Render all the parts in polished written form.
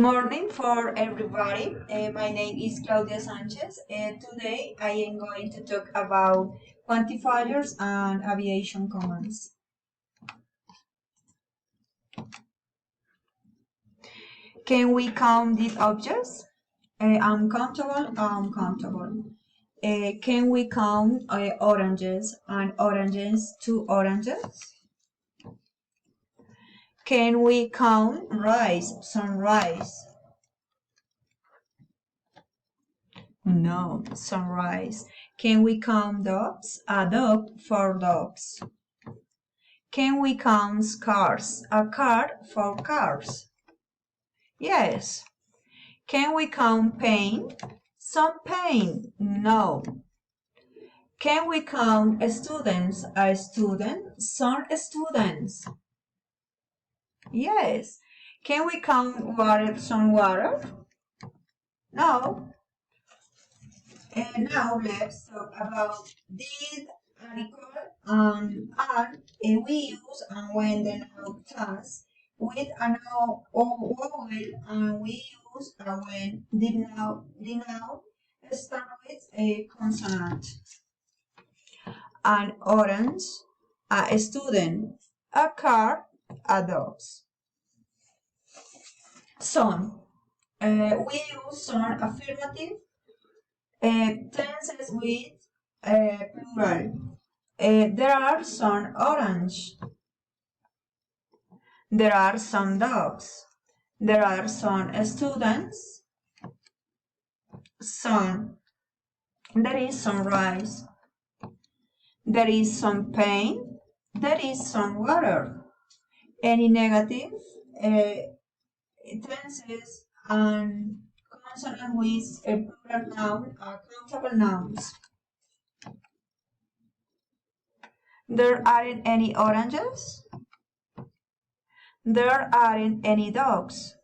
morning for everybody. My name is Claudia Sanchez. Today I am going to talk about quantifiers and aviation commands. Can we count these objects? Uncountable, uncountable. Can we count oranges and oranges, 2 oranges? Can we count rice, some rice? No, sunrise. Can we count dogs? A dog, 4 dogs. Can we count cars? A car, 4 cars. Yes. Can we count paint? Some paint? No. Can we count students? A student, some students. Yes. Can we count water? Some water? No. And now let's talk about did article and we use and when the noun starts with a noun or vowel, and we use when the noun starts with a consonant. An orange, a student, a car, a dog. Son. We use son affirmative tenses with plural. There are some orange. There are some dogs. There are some students. Some. There is some rice. There is some paint. There is some water. Any negative tenses and consonant with a plural noun are countable nouns. There aren't any oranges. There aren't any dogs.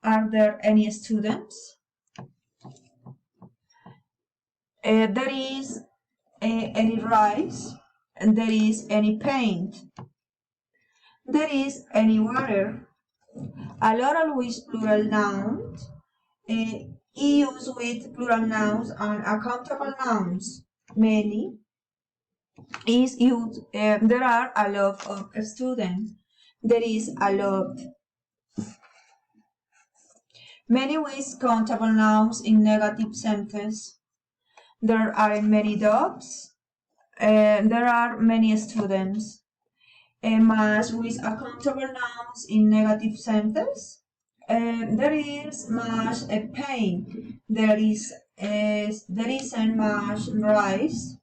Are there any students? There is any rice. And there is any paint. There is any water. A lot with plural nouns. Used with plural nouns and uncountable nouns. Many is used. There are a lot of students. There is a lot. Many with countable nouns in negative sentence. There are many dogs. There are many students. Much with uncountable nouns in negative sentence. There is much pain. There isn't much rice.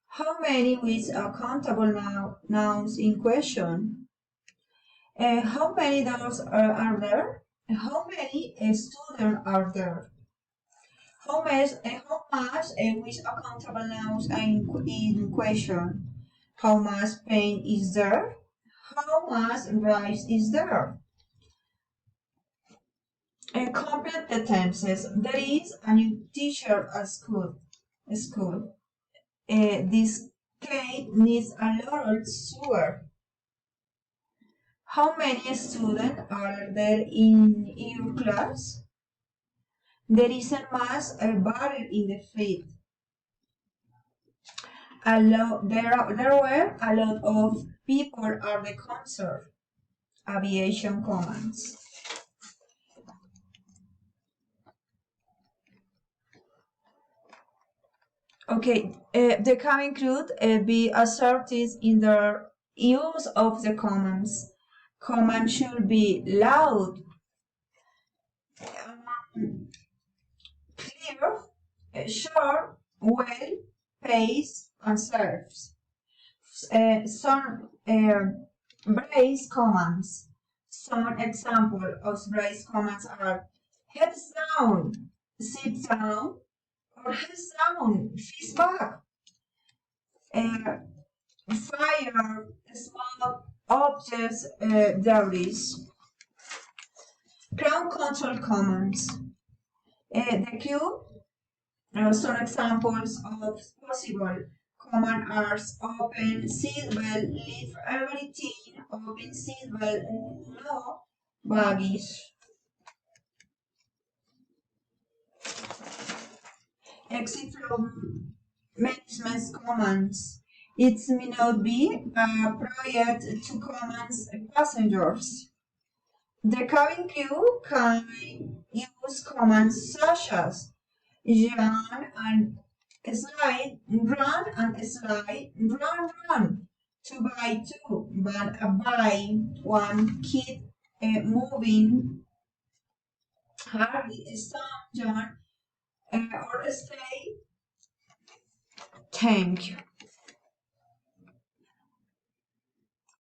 How many with uncountable nouns in question? How many dogs are there? How many students are there? How much with uncountable nouns in question? How much pain is there? How much rice is there? Complete the tenses. There is a new teacher at school. This Kate needs a lot of sugar. How many students are there in your class? There isn't much butter in the feed. There were a lot of people at the concert. Aviation commands. Okay, the cabin crew be assertive in their use of the commands. Commands should be loud, clear, short, well, paced, and serves. Some brace commands. Some examples of brace commands are heads down, sit down, or heads down, face back. Fire, small objects, debris. Ground control commands. The cube, some examples of possible command are open seatbelt, leave everything, open seatbelt, no baggage. exit from management commands. It may not be prior to commands passengers. The cabin crew can use commands such as run and slide, run to buy two, but buy one, keep moving, hurry, stop, John, or stay. Thank you.